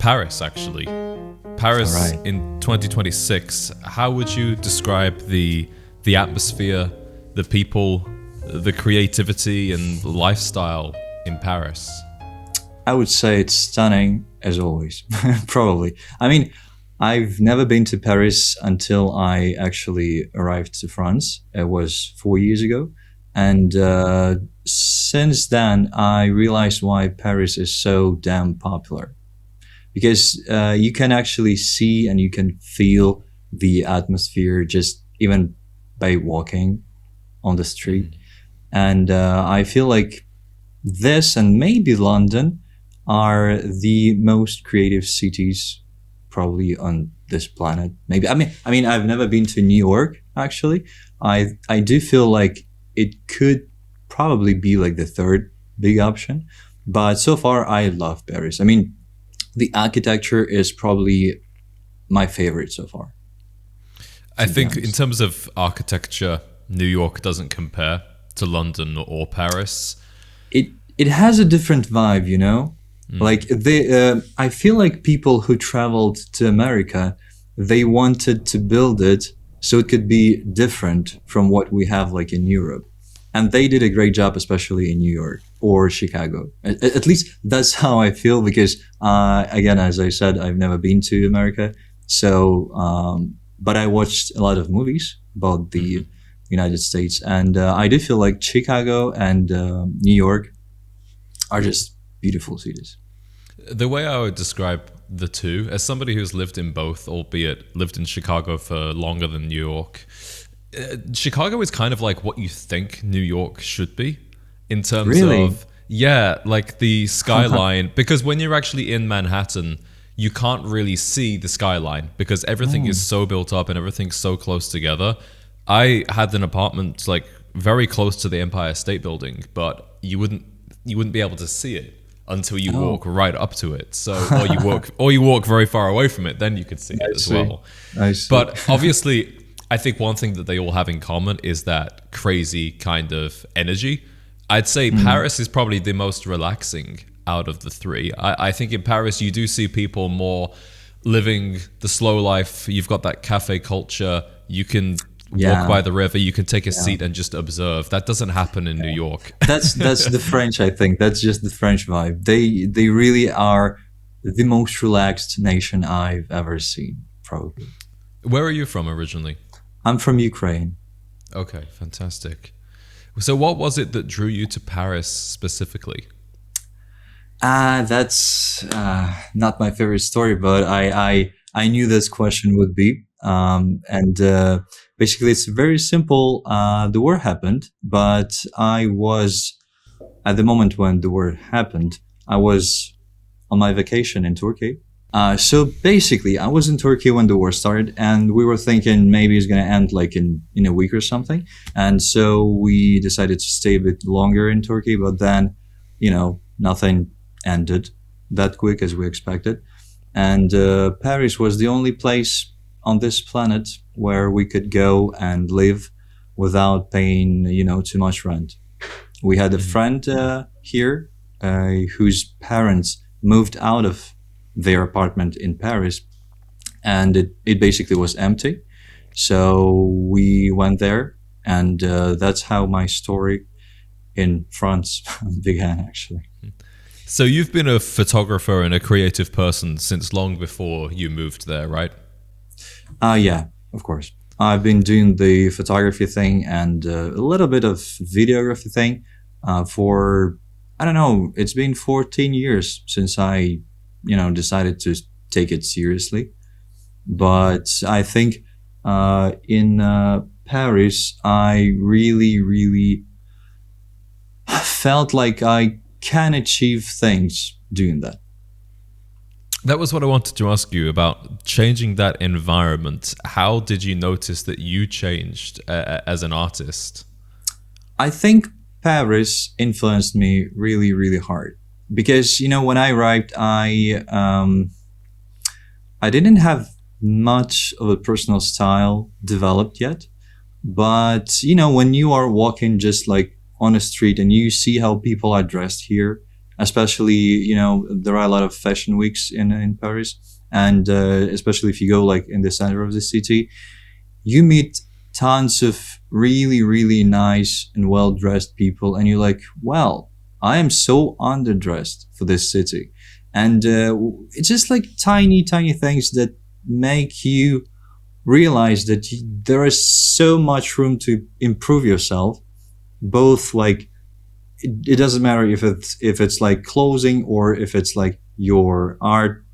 Paris, actually. All Paris right. in 2026. How would you describe the atmosphere, the people, the creativity and lifestyle in Paris? I would say it's stunning as always, probably. I mean, I've never been to Paris until I actually arrived to France. It was 4 years ago. And since then, I realized why Paris is so damn popular. Because you can actually see and you can feel the atmosphere just even by walking on the street. And I feel like this and maybe London are the most creative cities probably on this planet. Maybe I mean I've never been to New York actually. I do feel like it could probably be like the third big option, but so far I love Paris. I mean, the architecture is probably my favorite so far. I think in terms of architecture, New York doesn't compare to London or Paris. It has a different vibe, you know. Like I feel like people who traveled to America, they wanted to build it so it could be different from what we have like in Europe, and they did a great job, especially in New York or Chicago. At least that's how I feel because, again, as I said, I've never been to America, so but I watched a lot of movies about the United States, and I do feel like Chicago and New York are just beautiful cities. The way I would describe the two, as somebody who's lived in both, albeit lived in Chicago for longer than New York, Chicago is kind of like what you think New York should be in terms Really? of, yeah, like the skyline. Because when you're actually in Manhattan, you can't really see the skyline because everything is so built up and everything's so close together. I had an apartment like very close to the Empire State Building, but you wouldn't be able to see it until you walk right up to it. So, or you walk very far away from it, then you could see it as well. I see. But obviously, I think one thing that they all have in common is that crazy kind of energy. I'd say Paris is probably the most relaxing out of the three. I think in Paris, you do see people more living the slow life. You've got that cafe culture. You can walk by the river. You can take a seat and just observe. That doesn't happen in New York. That's the French. I think that's just the French vibe. They really are the most relaxed nation I've ever seen. Probably. Where are you from originally? I'm from Ukraine. Okay, fantastic. So what was it that drew you to Paris specifically? That's not my favorite story, but I knew this question would be. And basically, it's very simple. The war happened, but I was, at the moment when the war happened, I was on my vacation in Turkey. So basically, I was in Turkey when the war started, and we were thinking maybe it's going to end like in a week or something. And so we decided to stay a bit longer in Turkey, but then, nothing ended that quick as we expected. And Paris was the only place on this planet where we could go and live without paying, too much rent. We had a friend here whose parents moved out of their apartment in Paris, and it basically was empty. So we went there, and that's how my story in France began, actually. So you've been a photographer and a creative person since long before you moved there, right? Yeah, of course. I've been doing the photography thing and a little bit of videography thing for, I don't know, it's been 14 years since I, decided to take it seriously. But I think in Paris, I really, really felt like I can achieve things doing that. That was what I wanted to ask you about, changing that environment. How did you notice that you changed as an artist? I think Paris influenced me really, really hard because, when I arrived, I didn't have much of a personal style developed yet. But, when you are walking just like on a street and you see how people are dressed here, especially, there are a lot of fashion weeks in Paris, and especially if you go like in the center of the city, you meet tons of really, really nice and well dressed people, and you're like, well, I am so underdressed for this city. And it's just like tiny, tiny things that make you realize that there is so much room to improve yourself, both like it doesn't matter if it's like clothing or if it's like your art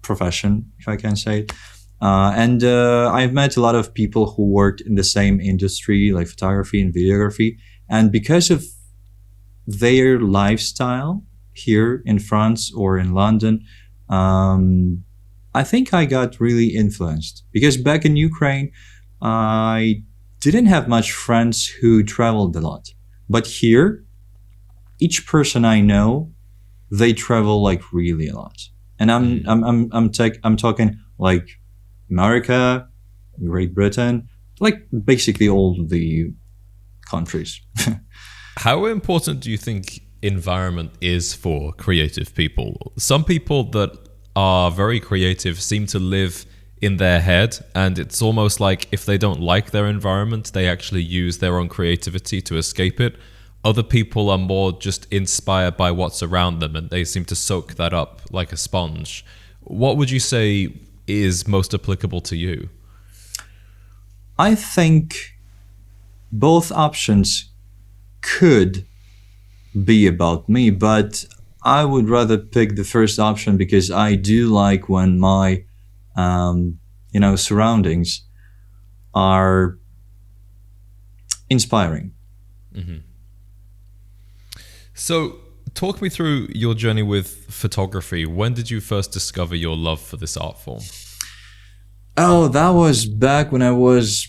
profession, if I can say it. And I've met a lot of people who worked in the same industry, like photography and videography. And because of their lifestyle here in France or in London, I think I got really influenced. Because back in Ukraine, I didn't have much friends who traveled a lot. But here, each person I know, they travel like really a lot. And I'm talking like America, Great Britain, like basically all the countries. How important do you think environment is for creative people? Some people that are very creative seem to live in their head, and it's almost like if they don't like their environment, they actually use their own creativity to escape it. Other people are more just inspired by what's around them, and they seem to soak that up like a sponge. What would you say is most applicable to you? I think both options could be about me, but I would rather pick the first option because I do like when my surroundings are inspiring. Mm-hmm. So talk me through your journey with photography. When did you first discover your love for this art form? Oh, that was back when I was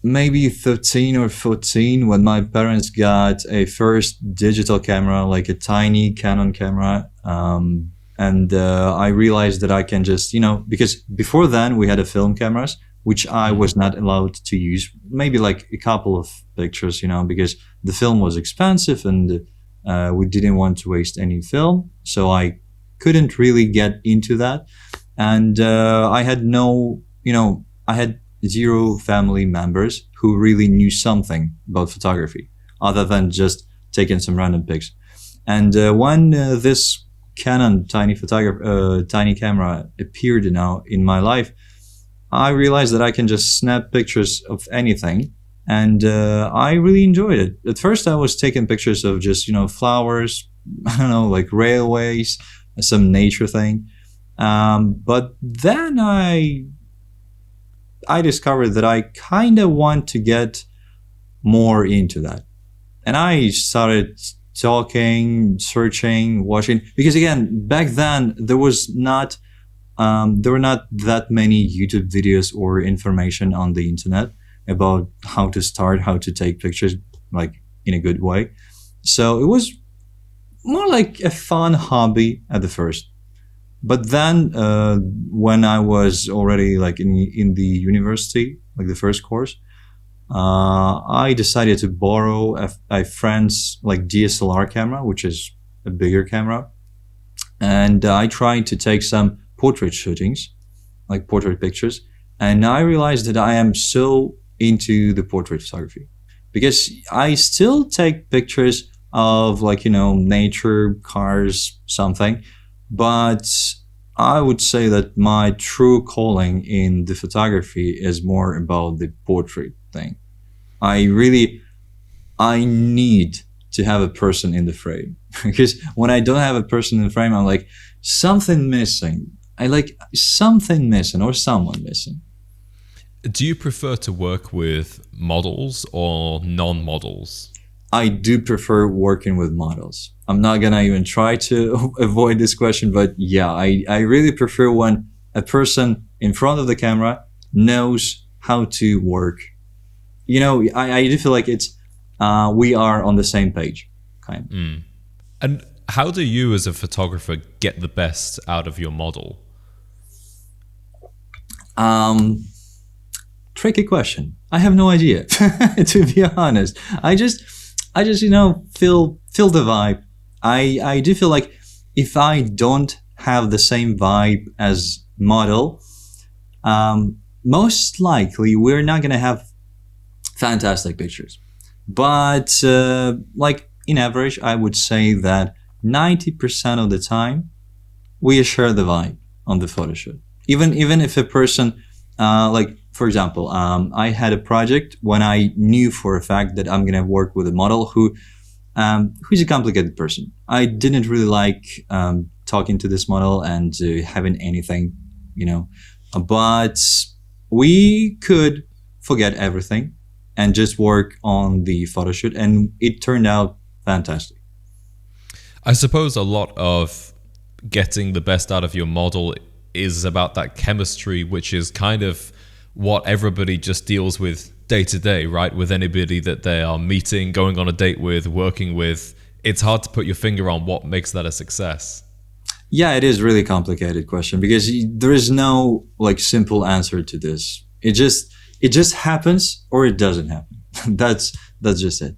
maybe 13 or 14, when my parents got a first digital camera, like a tiny Canon camera. And I realized that I can just, because before then we had a film cameras, which I was not allowed to use, maybe like a couple of pictures, because the film was expensive and we didn't want to waste any film. So I couldn't really get into that. And I had I had zero family members who really knew something about photography other than just taking some random pics. And when this Canon tiny camera appeared in my life, I realized that I can just snap pictures of anything, and I really enjoyed it. At first, I was taking pictures of just flowers, I don't know, like railways, some nature thing. But then I discovered that I kind of want to get more into that, and I started talking, searching, watching, because again, back then there were not that many YouTube videos or information on the internet about how to start, how to take pictures like in a good way. So it was more like a fun hobby at the first. But then when I was already like in the university, like the first course, I decided to borrow a friend's like DSLR camera, which is a bigger camera. And I tried to take some portrait shootings, like portrait pictures. And I realized that I am so into the portrait photography because I still take pictures of like, nature, cars, something. But I would say that my true calling in the photography is more about the portrait thing. I need to have a person in the frame because when I don't have a person in the frame, I'm like, something missing. I like something missing or someone missing. Do you prefer to work with models or non-models? I do prefer working with models. I'm not gonna even try to avoid this question, but yeah, I really prefer when a person in front of the camera knows how to work. I do feel like it's we are on the same page, kind of. Mm. And how do you as a photographer get the best out of your model? Tricky question. I have no idea, to be honest. I just feel the vibe. I do feel like if I don't have the same vibe as model, most likely we're not gonna have fantastic pictures. But like in average, I would say that 90% of the time we share the vibe on the photo shoot. Even if a person, like for example, I had a project when I knew for a fact that I'm gonna work with a model who's a complicated person. I didn't really like talking to this model and having anything, you know, but we could forget everything and just work on the photo shoot, and it turned out fantastic. I suppose a lot of getting the best out of your model is about that chemistry, which is kind of what everybody just deals with day to day, right? With anybody that they are meeting, going on a date with, working with, it's hard to put your finger on what makes that a success. Yeah, it is really complicated question because there is no like simple answer to this. It just happens or it doesn't happen. That's just it.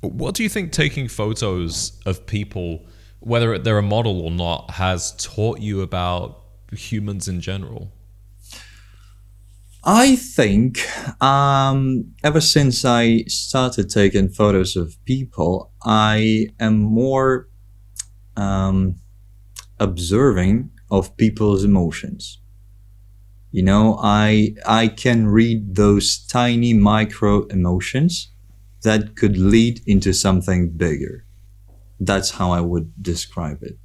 What do you think taking photos of people, whether they're a model or not, has taught you about humans in general? I think ever since I started taking photos of people, I am more observing of people's emotions. You know, I can read those tiny micro emotions that could lead into something bigger. That's how I would describe it.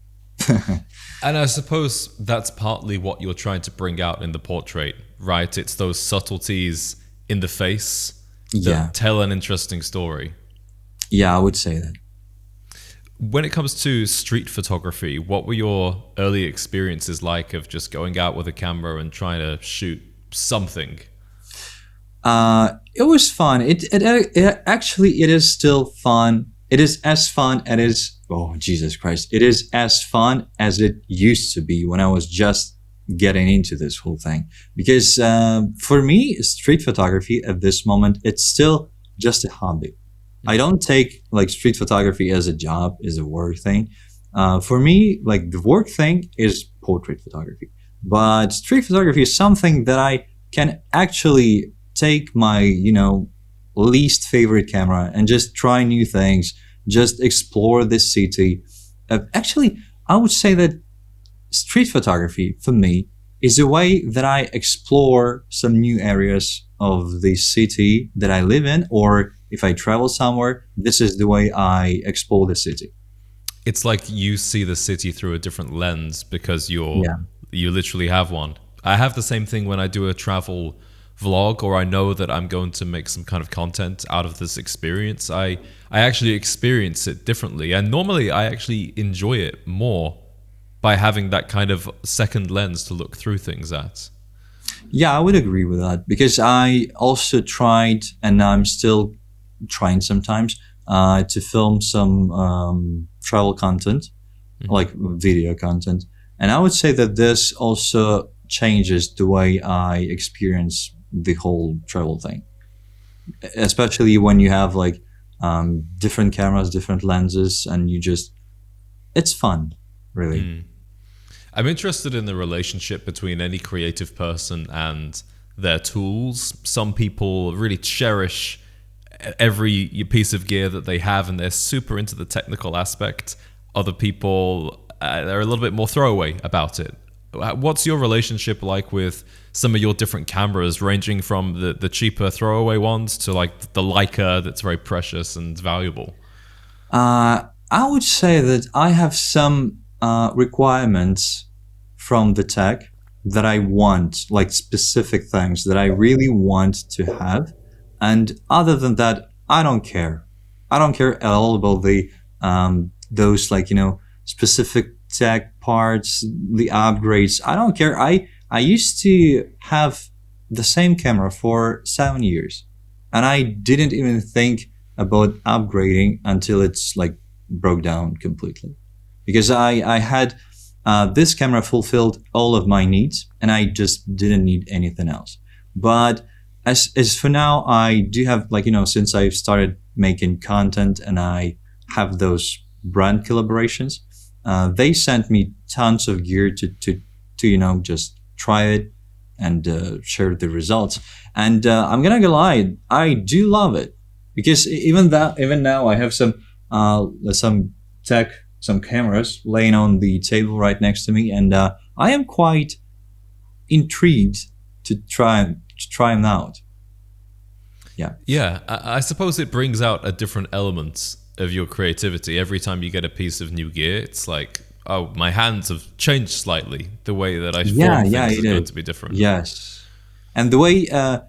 And I suppose that's partly what you're trying to bring out in the portrait, right? It's those subtleties in the face that tell an interesting story. Yeah, I would say that. When it comes to street photography, what were your early experiences like of just going out with a camera and trying to shoot something? It was fun. It actually it is still fun. It is as fun as oh Jesus Christ! It is as fun as it used to be when I was just getting into this whole thing. Because for me, street photography at this moment, it's still just a hobby. I don't take like street photography as a job, as a work thing. For me, like the work thing is portrait photography, but street photography is something that I can actually take my, least favorite camera and just try new things, just explore this city. Actually, I would say that street photography for me is a way that I explore some new areas of the city that I live in, or if I travel somewhere, this is the way I explore the city. It's like you see the city through a different lens because you literally have one. I have the same thing when I do a travel vlog, or I know that I'm going to make some kind of content out of this experience. I actually experience it differently, and normally I actually enjoy it more by having that kind of second lens to look through things at. Yeah, I would agree with that because I also tried, and I'm still trying sometimes, to film some travel content, like video content. And I would say that this also changes the way I experience the whole travel thing, especially when you have like different cameras, different lenses, and it's fun, really. I'm interested in the relationship between any creative person and their tools. Some people really cherish every piece of gear that they have and they're super into the technical aspect. Other people, they're a little bit more throwaway about it. What's your relationship like with some of your different cameras, ranging from the cheaper throwaway ones to like the Leica that's very precious and valuable? I would say that I have some requirements from the tech that I want, like specific things that I really want to have. And other than that, I don't care. I don't care at all about the those specific tech parts, the upgrades. I don't care. I used to have the same camera for 7 years, and I didn't even think about upgrading until it's like broke down completely, because I had this camera fulfilled all of my needs, and I just didn't need anything else. But as for now, I do have since I've started making content and I have those brand collaborations, They sent me tons of gear to just try it and share the results. And I'm gonna lie, I do love it because even now I have some tech, some cameras laying on the table right next to me, and I am quite intrigued to try them out. Yeah. Yeah, I suppose it brings out a different element of your creativity. Every time you get a piece of new gear, it's like, oh, my hands have changed slightly. The way that I Yeah, form yeah, things is it going is. to be different. Yes. And the way,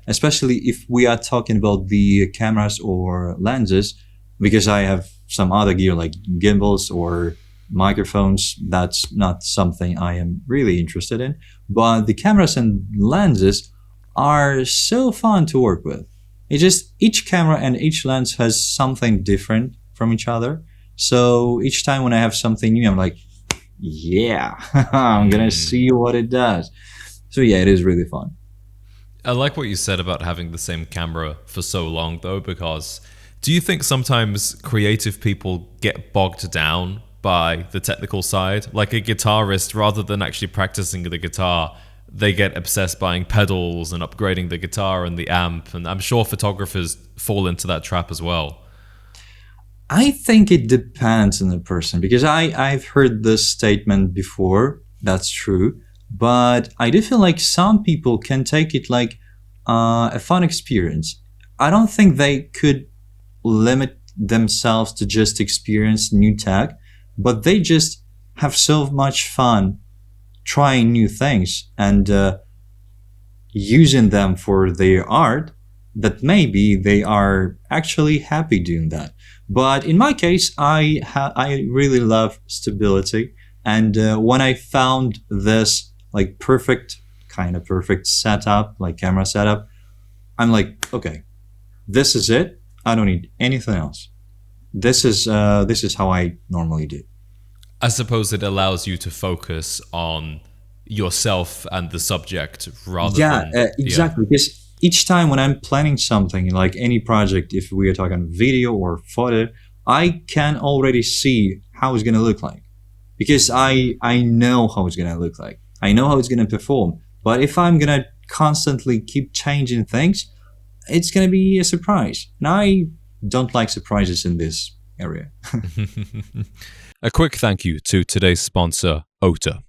especially if we are talking about the cameras or lenses, because I have some other gear like gimbals or microphones, that's not something I am really interested in. But the cameras and lenses are so fun to work with. It's just each camera and each lens has something different from each other. So each time when I have something new, I'm like, yeah, I'm gonna see what it does. So yeah, it is really fun. I like what you said about having the same camera for so long, though, because do you think sometimes creative people get bogged down by the technical side? Like a guitarist, rather than actually practicing the guitar, they get obsessed buying pedals and upgrading the guitar and the amp. And I'm sure photographers fall into that trap as well. I think it depends on the person because I've heard this statement before. That's true. But I do feel like some people can take it like a fun experience. I don't think they could limit themselves to just experience new tech, but they just have so much fun trying new things and using them for their art that maybe they are actually happy doing that. But in my case, I really love stability, and when I found this like perfect setup, like camera setup, I'm like, okay, this is it. I don't need anything else. This is how I normally do. I suppose it allows you to focus on yourself and the subject rather Yeah, than, yeah. exactly. Because each time when I'm planning something, like any project, if we are talking video or photo, I can already see how it's gonna look like. Because I know how it's gonna look like. I know how it's gonna perform. But if I'm gonna constantly keep changing things, it's gonna be a surprise. And I don't like surprises in this area. A quick thank you to today's sponsor, Ota.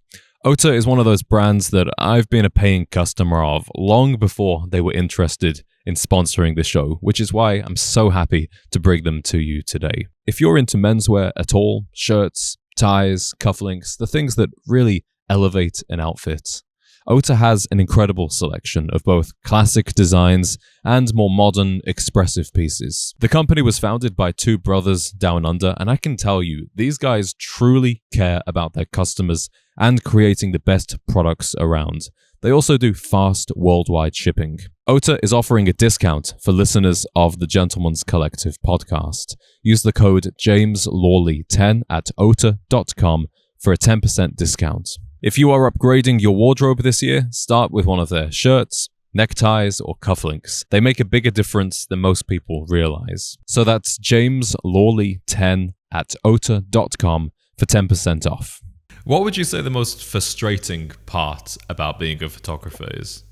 Ota is one of those brands that I've been a paying customer of long before they were interested in sponsoring the show, which is why I'm so happy to bring them to you today. If you're into menswear at all, shirts, ties, cufflinks, the things that really elevate an outfit, Ota has an incredible selection of both classic designs and more modern, expressive pieces. The company was founded by two brothers down under, and I can tell you, these guys truly care about their customers and creating the best products around. They also do fast worldwide shipping. Ota is offering a discount for listeners of the Gentleman's Collective podcast. Use the code JamesLawley10 at ota.com for a 10% discount. If you are upgrading your wardrobe this year, start with one of their shirts, neckties, or cufflinks. They make a bigger difference than most people realize. So that's JamesLawley10 at ota.com for 10% off. What would you say the most frustrating part about being a photographer is?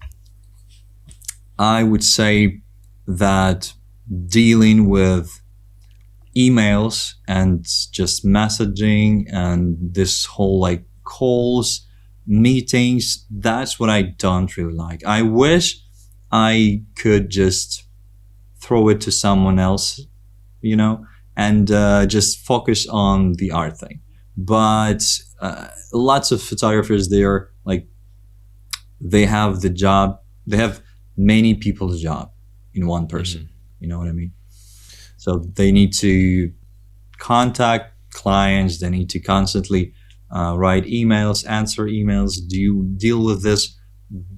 I would say that dealing with emails and just messaging and this whole like calls, meetings, that's what I don't really like. I wish I could just throw it to someone else, and just focus on the art thing. But lots of photographers, they are like, they have the job, they have many people's job in one person. You know what I mean? So they need to contact clients, they need to constantly write emails, answer emails, deal with this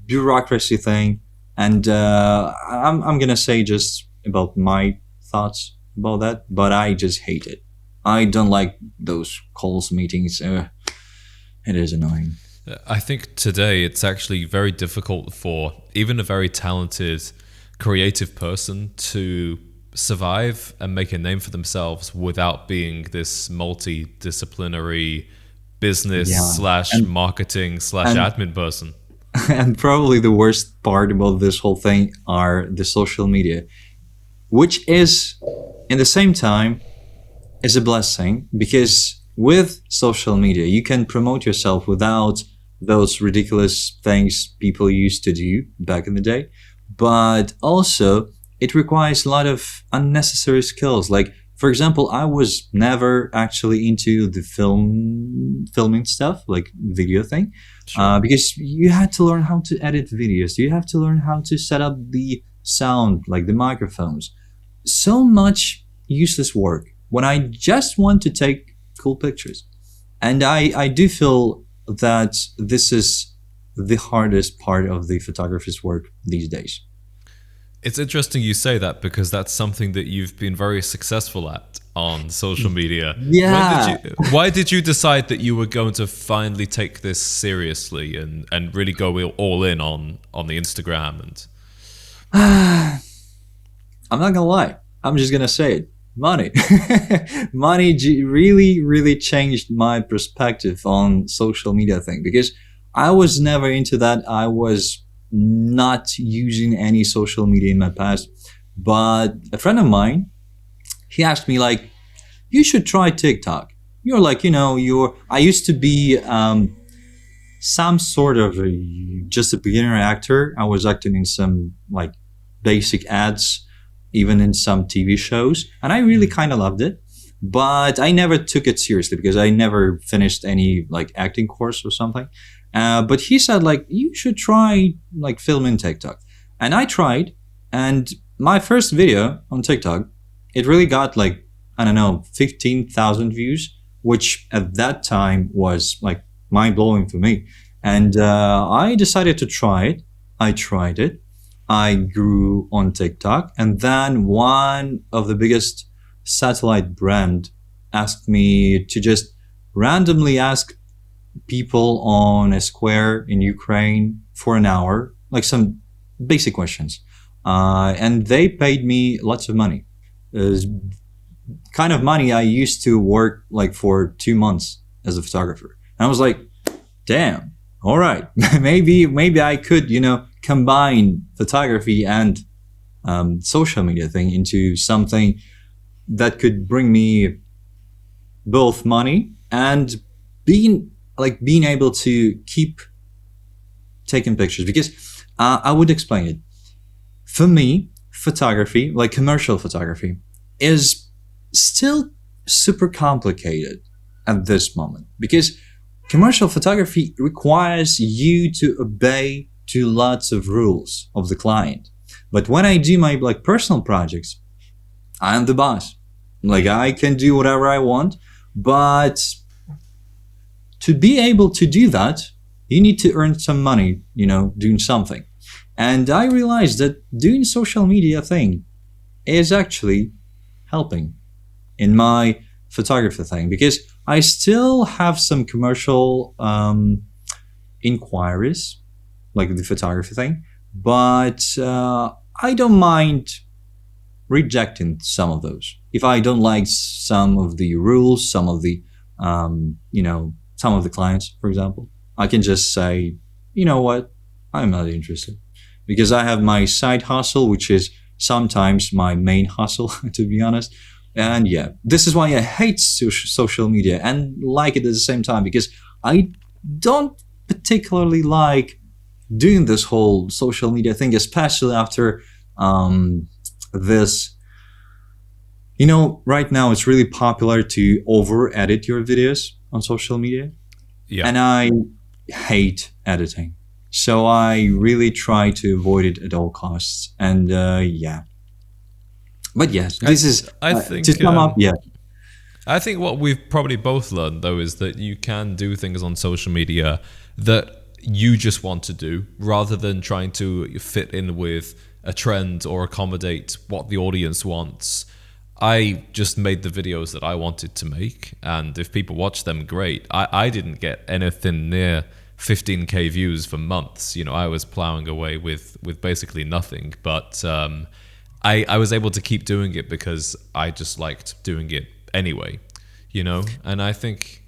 bureaucracy thing. And I'm gonna say just about my thoughts about that, but I just hate it. I don't like those calls, meetings. It is annoying. I think today it's actually very difficult for even a very talented, creative person to survive and make a name for themselves without being this multi-disciplinary business Yeah. slash And marketing slash and admin person. and probably the worst part about this whole thing are the social media, which is in the same time is a blessing because with social media you can promote yourself without those ridiculous things people used to do back in the day, but also it requires a lot of unnecessary skills. Like for example, I was never actually into the filming stuff, like video thing, Sure. because you had to learn how to edit videos, you have to learn how to set up the sound, like the microphones, so much useless work when I just want to take cool pictures. And I do feel that this is the hardest part of the photographer's work these days. It's interesting you say that because that's something that you've been very successful at on social media. Yeah. Why did you decide that you were going to finally take this seriously and really go all in on the Instagram and I'm not gonna lie. I'm just gonna say it. Money. Money really, really changed my perspective on social media thing because I was never into that. I was not using any social media in my past. But a friend of mine, he asked me like, you should try TikTok. You're like, I used to be some sort of just a beginner actor. I was acting in some like basic ads, even in some TV shows, and I really kind of loved it. But I never took it seriously because I never finished any like acting course or something. But he said like you should try like filming TikTok, and I tried. And my first video on TikTok, it really got like I don't know 15,000 views, which at that time was like mind blowing for me. And I decided to try it. I tried it. I grew on TikTok, and then one of the biggest satellite brand asked me to just randomly ask people on a square in Ukraine for an hour, like some basic questions, and they paid me lots of money. Kind of money I used to work like for 2 months as a photographer, and I was like, damn, all right, maybe I could combine photography and social media thing into something that could bring me both money and being able to keep taking pictures. Because I would explain it. For me, photography, like commercial photography, is still super complicated at this moment because commercial photography requires you to obey to lots of rules of the client. But when I do my like personal projects, I am the boss. Like I can do whatever I want, but to be able to do that, you need to earn some money, doing something. And I realized that doing social media thing is actually helping in my photography thing because I still have some commercial inquiries, like the photography thing, but I don't mind rejecting some of those. If I don't like some of the rules, some of the, some of the clients, for example, I can just say, you know what, I'm not interested because I have my side hustle, which is sometimes my main hustle, to be honest. And yeah, this is why I hate social media and like it at the same time because I don't particularly like doing this whole social media thing, especially after this. Right now it's really popular to over edit your videos on social media. yeah. And I hate editing. So I really try to avoid it at all costs. And yeah. But yes, this is I think to sum up. Yeah, I think what we've probably both learned though is that you can do things on social media that you just want to do rather than trying to fit in with a trend or accommodate what the audience wants. I just made the videos that I wanted to make, and if people watch them, great. I didn't get anything near 15k views for months. I was plowing away with basically nothing, but I was able to keep doing it because I just liked doing it anyway, and I think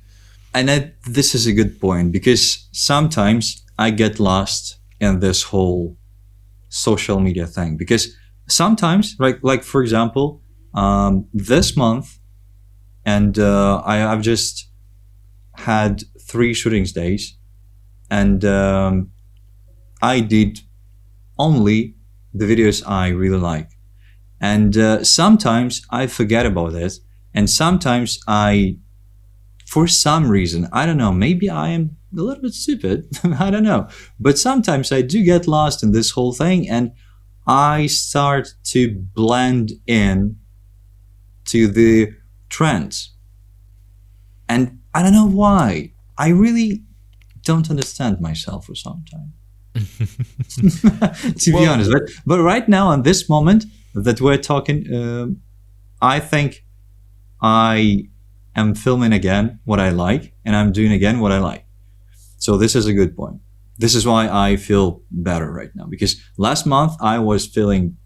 And this is a good point because sometimes I get lost in this whole social media thing because sometimes, like for example, this month, and I've just had 3 shootings days, and I did only the videos I really like. And sometimes I forget about it, and sometimes for some reason, I don't know, maybe I am a little bit stupid, I don't know, but sometimes I do get lost in this whole thing, and I start to blend in to the trends. And I don't know why. I really don't understand myself for some time. To be honest. But right now, in this moment that we're talking, I think I am filming again what I like, and I'm doing again what I like. So this is a good point. This is why I feel better right now, because last month I was feeling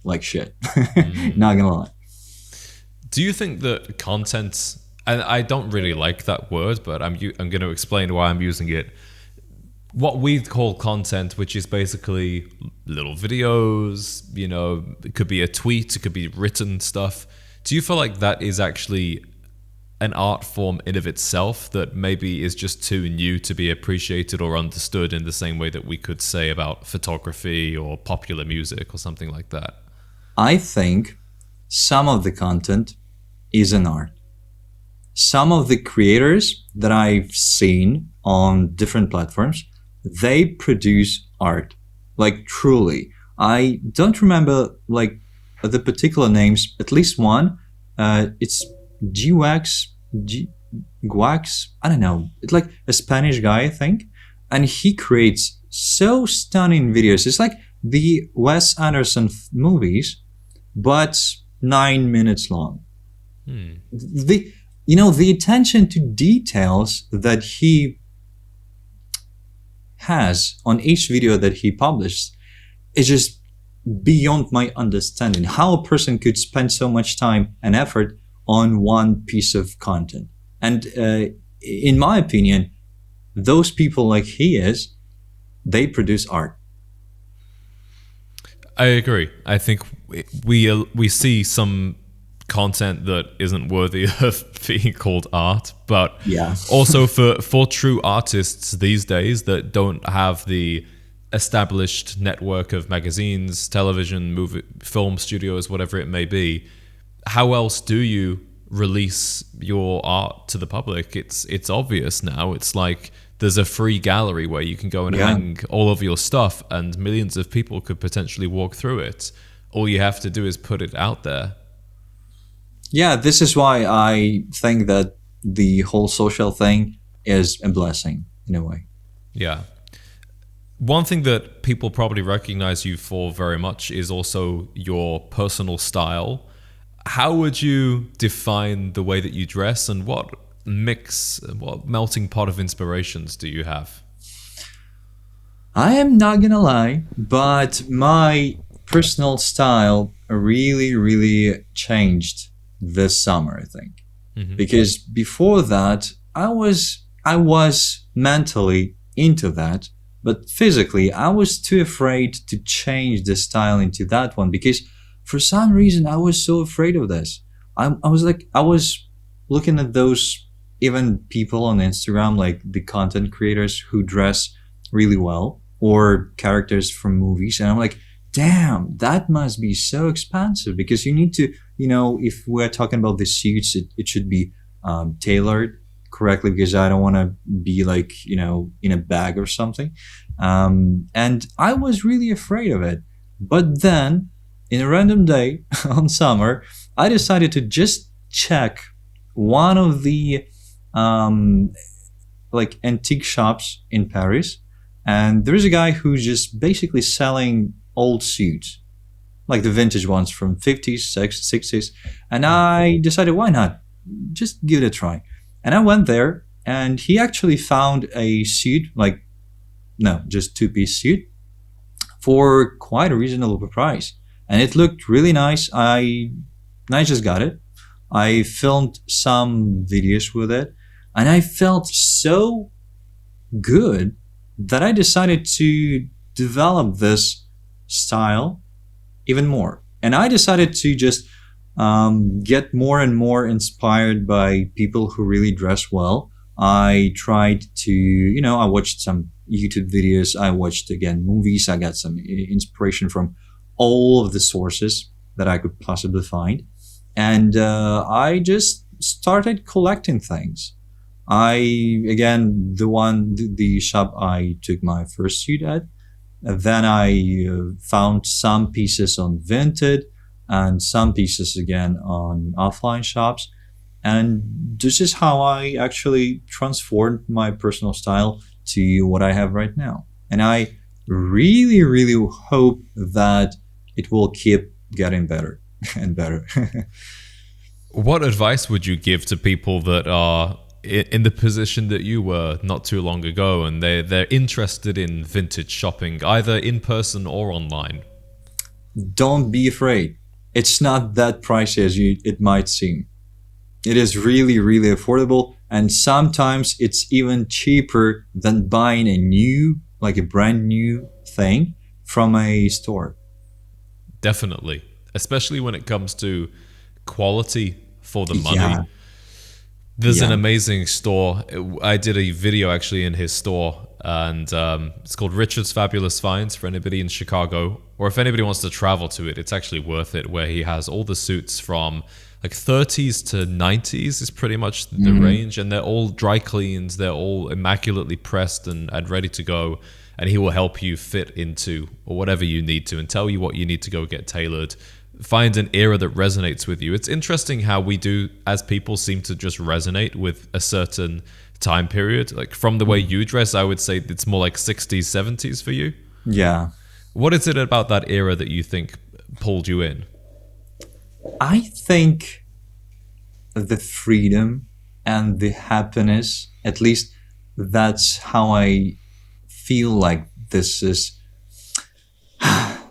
like shit. Not gonna lie. Do you think that content, and I don't really like that word, but I'm going to explain why I'm using it. What we call content, which is basically little videos, you know, it could be a tweet, it could be written stuff. Do you feel like that is actually an art form in of itself that maybe is just too new to be appreciated or understood in the same way that we could say about photography or popular music or something like that? I think some of the content is an art. Some of the creators that I've seen on different platforms, they produce art. Like truly. I don't remember like the particular names, at least one. It's Guax, I don't know. It's like a Spanish guy, I think. And he creates so stunning videos. It's like the Wes Anderson movies, but 9 minutes long. The attention to details that he has on each video that he publishes is just beyond my understanding. How a person could spend so much time and effort on one piece of content. And in my opinion, those people like he is, they produce art. I agree. I think we see some content that isn't worthy of being called art, but yeah. Also for true artists these days that don't have the established network of magazines, television, movie, film studios, whatever it may be, how else do you release your art to the public? It's obvious now. It's like there's a free gallery where you can go and hang all of your stuff, and millions of people could potentially walk through it. All you have to do is put it out there. Yeah, this is why I think that the whole social thing is a blessing in a way. Yeah. One thing that people probably recognize you for very much is also your personal style. How would you define the way that you dress, and what melting pot of inspirations do you have? I am not gonna lie, but my personal style really changed this summer, I think. Because before that, I was mentally into that, but physically I was too afraid to change the style into that one, because for some reason I was so afraid of this. I was looking at those even people on Instagram, like the content creators who dress really well, or characters from movies, and I'm like, damn, that must be so expensive, because you need to, if we're talking about the suits, it should be tailored correctly, because I don't want to be like, in a bag or something. And I was really afraid of it. But then, in a random day on summer, I decided to just check one of the like antique shops in Paris. And there's a guy who's just basically selling old suits, like the vintage ones from 50s, 60s. And I decided, why not? Just give it a try. And I went there, and he actually found a suit, just two-piece suit, for quite a reasonable price. And it looked really nice. I just got it. I filmed some videos with it. And I felt so good that I decided to develop this style even more. And I decided to just get more and more inspired by people who really dress well. I tried to, I watched some YouTube videos. I watched again movies. I got some inspiration from all of the sources that I could possibly find. And I just started collecting things. Again, the shop I took my first suit at. Then I found some pieces on Vinted and some pieces again on offline shops. And this is how I actually transformed my personal style to what I have right now. And I really, really hope that it will keep getting better and better. What advice would you give to people that are in the position that you were not too long ago, and they're interested in vintage shopping, either in person or online? Don't be afraid. It's not that pricey as it might seem. It is really, really affordable, and sometimes it's even cheaper than buying a brand new thing from a store. Definitely, especially when it comes to quality for the money. Yeah. There's an amazing store. I did a video actually in his store, and it's called Richard's Fabulous Finds for anybody in Chicago, or if anybody wants to travel to it, it's actually worth it, where he has all the suits from like 30s to 90s is pretty much the range, and they're all dry cleaned, they're all immaculately pressed and ready to go, and he will help you fit into or whatever you need to and tell you what you need to go get tailored. Find an era that resonates with you. It's interesting how we do as people seem to just resonate with a certain time period. Like from the way you dress, I would say it's more like 60s, 70s for you. Yeah. What is it about that era that you think pulled you in? I think the freedom and the happiness, at least that's how I feel like this is.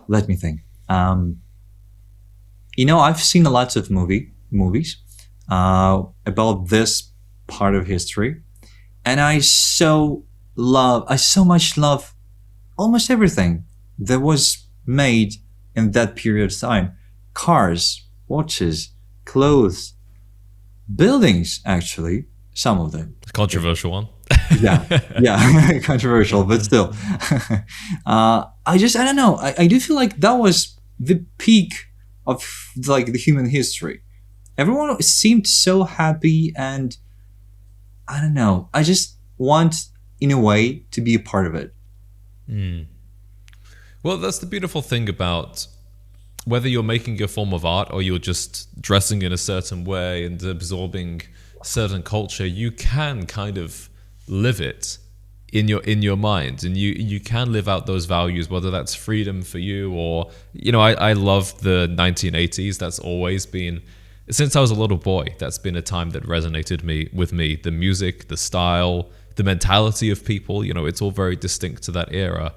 Let me think. I've seen lots of movies about this part of history, and I so much love almost everything that was made in that period of time. Cars, watches, clothes, buildings, actually, some of them. Controversial one. yeah, controversial, but still. I don't know. I do feel like that was the peak of like the human history. Everyone seemed so happy, and I don't know. I just want, in a way, to be a part of it. Well, that's the beautiful thing about whether you're making a form of art or you're just dressing in a certain way and absorbing certain culture, you can kind of live it in your mind, and you can live out those values, whether that's freedom for you or I love the 1980s. That's always been, since I was a little boy, that's been a time that resonated with me. The music, the style, the mentality of people, it's all very distinct to that era.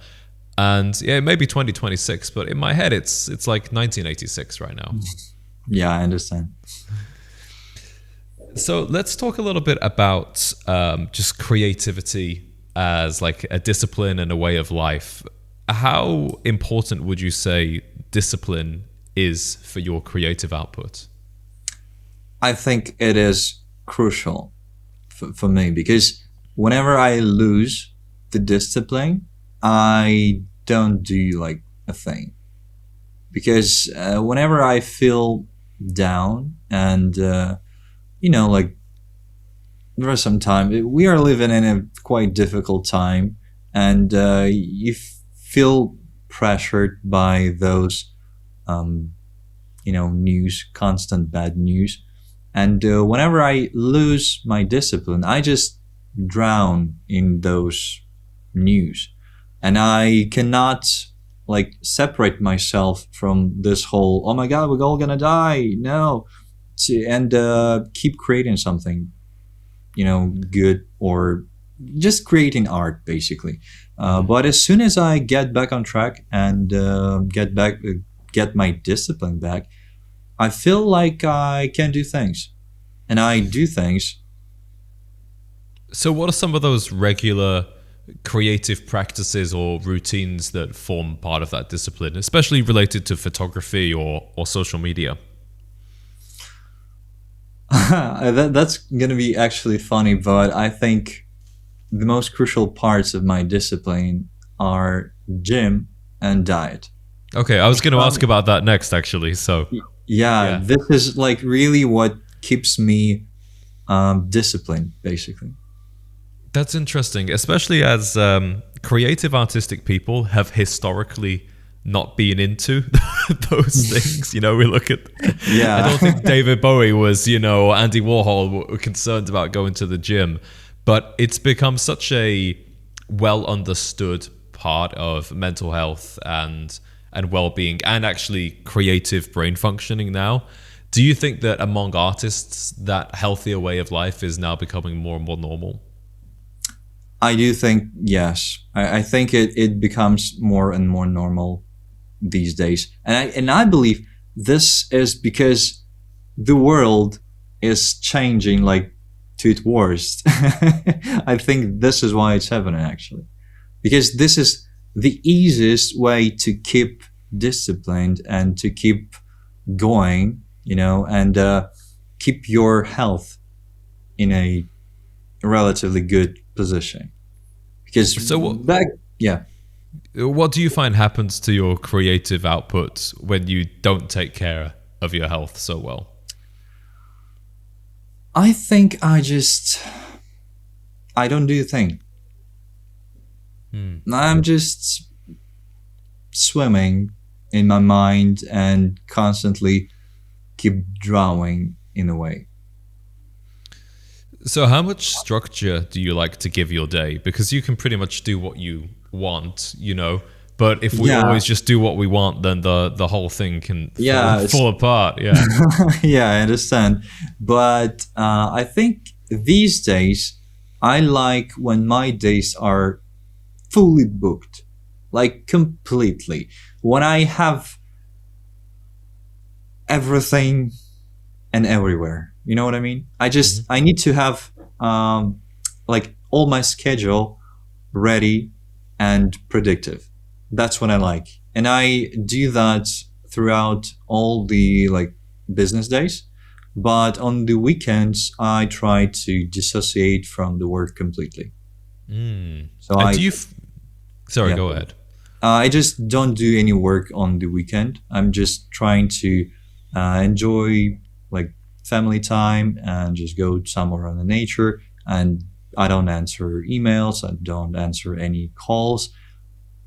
And yeah, maybe 2026, but in my head it's like 1986 right now. Yeah, I understand. So let's talk a little bit about just creativity as like a discipline and a way of life. How important would you say discipline is for your creative output? I think it is crucial for me, because whenever I lose the discipline, I don't do like a thing. Because whenever I feel down and, like there was some time, we are living in a quite difficult time, and you feel pressured by those, news, constant bad news. And whenever I lose my discipline, I just drown in those news. And I cannot like separate myself from this whole, oh my God, we're all gonna die. No. And keep creating something, good, or just creating art, basically. But as soon as I get back on track and get my discipline back, I feel like I can do things, and I do things So, what are some of those regular creative practices or routines that form part of that discipline, especially related to photography or social media? That's gonna be actually funny, but I think the most crucial parts of my discipline are gym and diet. Okay, I was going to ask Um, about that next, actually. So, yeah, yeah. this is like really what keeps me disciplined, basically. That's interesting, especially as creative artistic people have historically not been into those things. We look at, I Yeah. don't think David Bowie was, or Andy Warhol were concerned about going to the gym, but it's become such a well understood part of mental health and well-being and actually creative brain functioning now. Do you think that among artists that healthier way of life is now becoming more and more normal? I do think yes. I think it becomes more and more normal these days, and I believe this is because the world is changing like to its worst. I think this is why it's happening actually, because this is the easiest way to keep disciplined and to keep going, and keep your health in a relatively good position. Because So back, yeah, what do you find happens to your creative output when you don't take care of your health so well? I think I don't do a thing. I'm just swimming in my mind and constantly keep drowning in a way. So how much structure do you like to give your day? Because you can pretty much do what you want. But if we Yeah, always just do what we want, then the whole thing can fall, yeah, fall apart. Yeah. yeah, I understand. But I think these days, I like when my days are fully booked, like completely. When I have everything and everywhere. You know what I mean? I need to have like all my schedule ready and predictive. That's what I like, and I do that throughout all the like business days. But on the weekends, I try to dissociate from the work completely. Mm. So And do you? Sorry, yeah, go ahead. I just don't do any work on the weekend. I'm just trying to enjoy like family time and just go somewhere in the nature. And I don't answer emails. I don't answer any calls.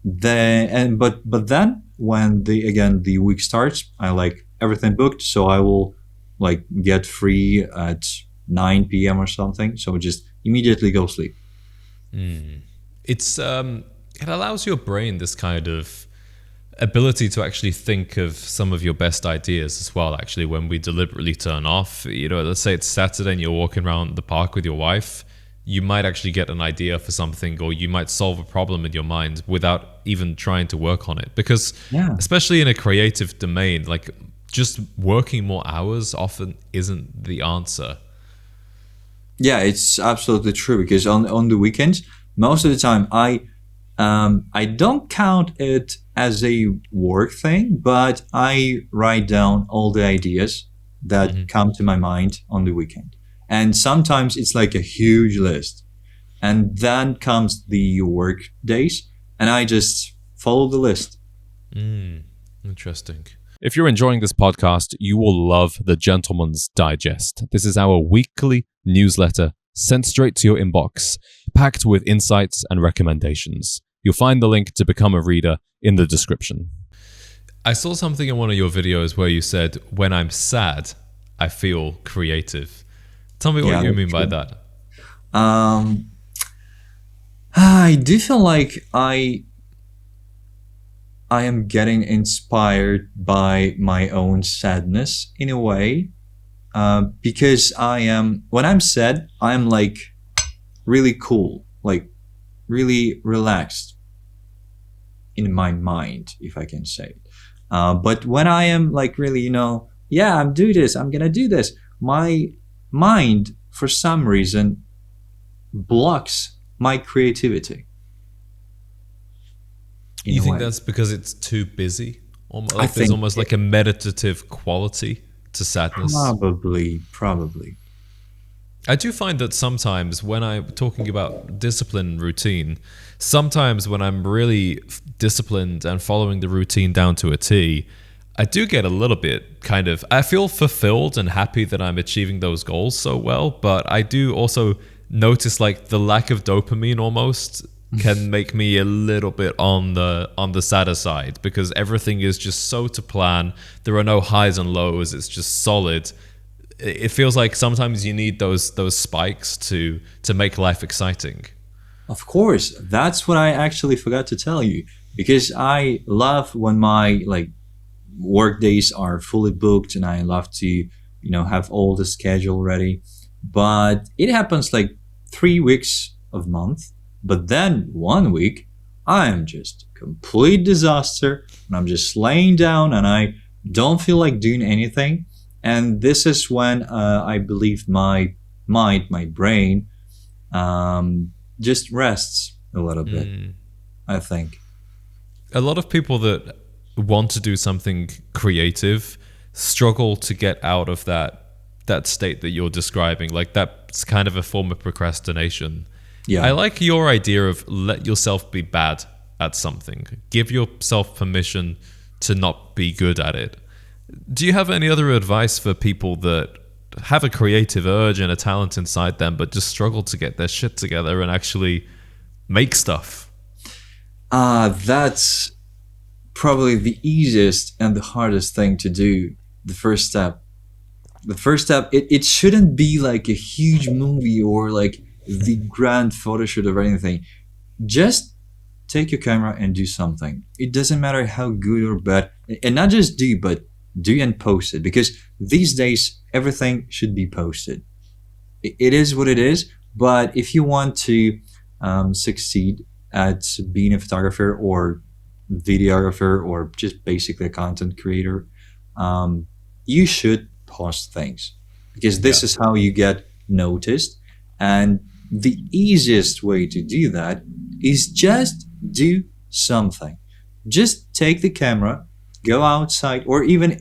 But then when the week starts, I like everything booked. So I will like get free at 9 p.m. or something. So just immediately go sleep. It allows your brain this kind of ability to actually think of some of your best ideas as well. Actually, when we deliberately turn off, let's say it's Saturday and you're walking around the park with your wife, you might actually get an idea for something, or you might solve a problem in your mind without even trying to work on it. Because Yeah. especially in a creative domain, like just working more hours often isn't the answer. Yeah, it's absolutely true because on the weekends, most of the time I don't count it as a work thing, but I write down all the ideas that come to my mind on the weekend. And sometimes it's like a huge list. And then comes the work days, and I just follow the list. Interesting. If you're enjoying this podcast, you will love the Gentleman's Digest. This is our weekly newsletter sent straight to your inbox, packed with insights and recommendations. You'll find the link to become a reader in the description. I saw something in one of your videos where you said, when I'm sad, I feel creative. Tell me what Yeah, you that's mean by true. that. Um, I do feel like I am getting inspired by my own sadness in a way, because when I'm sad, I'm like really cool, like really relaxed in my mind, if I can say it. But when I am like really, yeah, I'm gonna do this. My mind, for some reason, blocks my creativity in You a think way. that's because it's too busy? I Like there's think almost like a meditative quality to sadness. probably. I do find that sometimes when I'm talking about discipline and routine, sometimes when I'm really disciplined and following the routine down to a T, I do get a little bit kind of, I feel fulfilled and happy that I'm achieving those goals so well, but I do also notice like the lack of dopamine almost can make me a little bit on the sadder side because everything is just so to plan. There are no highs and lows. It's just solid. It feels like sometimes you need those spikes to make life exciting. Of course, that's what I actually forgot to tell you because I love when my like work days are fully booked and I love to, have all the schedule ready. But it happens like 3 weeks of month, but then 1 week I am just complete disaster and I'm just laying down and I don't feel like doing anything. And this is when I believe my mind, my brain, just rests a little bit. I think. A lot of people that want to do something creative struggle to get out of that state that you're describing. Like that's kind of a form of procrastination. Yeah. I like your idea of let yourself be bad at something. Give yourself permission to not be good at it. Do you have any other advice for people that have a creative urge and a talent inside them, but just struggle to get their shit together and actually make stuff? That's probably the easiest and the hardest thing to do. The first step. The first step, it shouldn't be like a huge movie or like the grand photo shoot or anything. Just take your camera and do something. It doesn't matter how good or bad, and not just do, but do and post it because these days everything should be posted. It is what it is, but if you want to succeed at being a photographer or videographer or just basically a content creator, you should post things because this is how you get noticed. And the easiest way to do that is just do something. Just take the camera, go outside, or even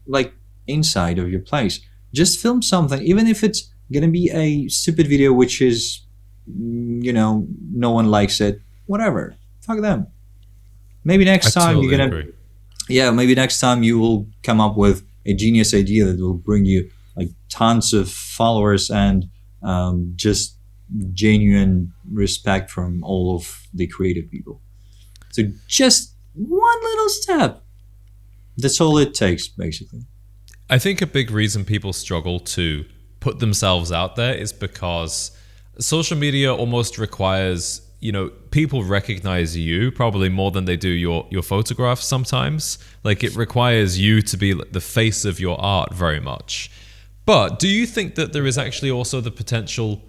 like inside of your place. Just film something, even if it's gonna be a stupid video, which is, no one likes it. Whatever, fuck them. Maybe next I time totally you're gonna, agree. yeah, maybe next time you will come up with a genius idea that will bring you like tons of followers and just genuine respect from all of the creative people. So just one little step. That's all it takes, basically. I think a big reason people struggle to put themselves out there is because social media almost requires, people recognize you probably more than they do your photographs sometimes. Like it requires you to be the face of your art very much. But do you think that there is actually also the potential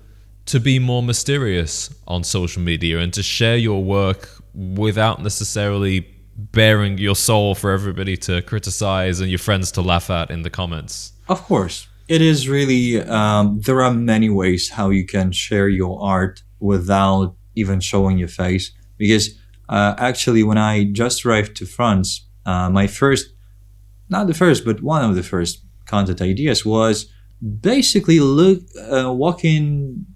to be more mysterious on social media and to share your work without necessarily bearing your soul for everybody to criticize and your friends to laugh at in the comments? Of course, it is really, there are many ways how you can share your art without even showing your face. Because actually, when I just arrived to France, my first, not the first, but one of the first content ideas was basically walking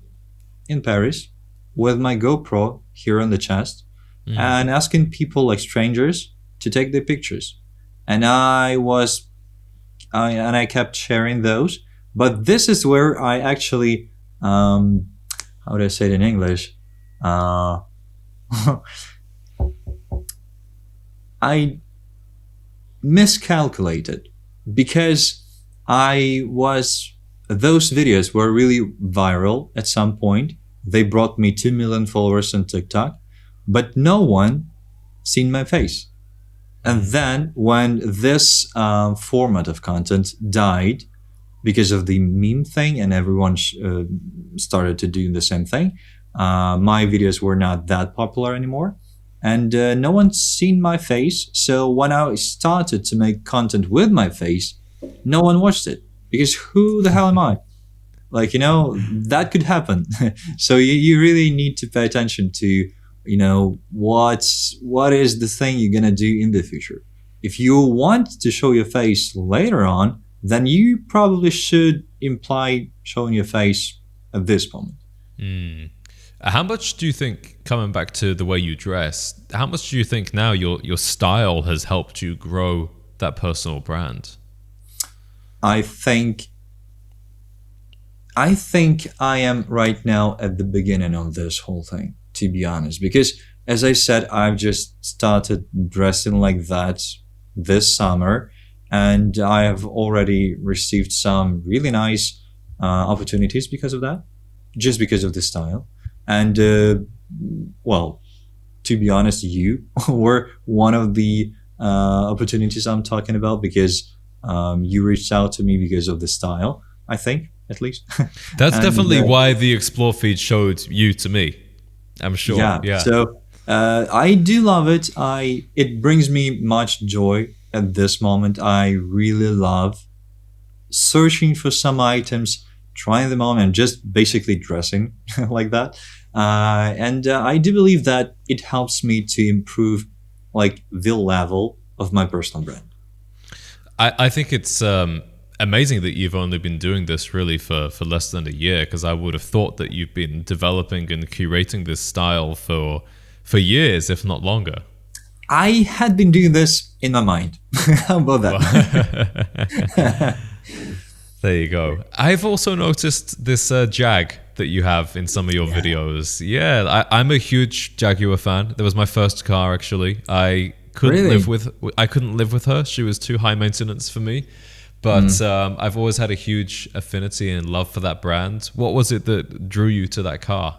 in Paris with my GoPro here on the chest and asking people like strangers to take their pictures. And I kept sharing those. But this is where I actually, how do I say it in English? I miscalculated because those videos were really viral at some point. They brought me 2 million followers on TikTok, but no one seen my face. And then when this format of content died because of the meme thing and everyone started to do the same thing, my videos were not that popular anymore. And no one's seen my face. So when I started to make content with my face, no one watched it. Because who the hell am I? Like, that could happen. So you really need to pay attention to, what is the thing you're going to do in the future. If you want to show your face later on, then you probably should imply showing your face at this moment. How much do you think, coming back to the way you dress, how much do you think now your style has helped you grow that personal brand? I think I am right now at the beginning of this whole thing, to be honest, because as I said, I've just started dressing like that this summer, and I have already received some really nice opportunities because of that, just because of the style. And well, to be honest, you were one of the opportunities I'm talking about, because you reached out to me because of the style, I think, at least. That's definitely why the Explore feed showed you to me, I'm sure. Yeah. So I do love it. It brings me much joy at this moment. I really love searching for some items, trying them on, and just basically dressing like that. And I do believe that it helps me to improve like the level of my personal brand. I think it's amazing that you've only been doing this really for less than a year, because I would have thought that you've been developing and curating this style for years, if not longer. I had been doing this in my mind. How about that? There you go. I've also noticed this Jag that you have in some of your videos. Yeah, I'm a huge Jaguar fan. That was my first car, actually. I couldn't live with her. She was too high maintenance for me. But I've always had a huge affinity and love for that brand. What was it that drew you to that car?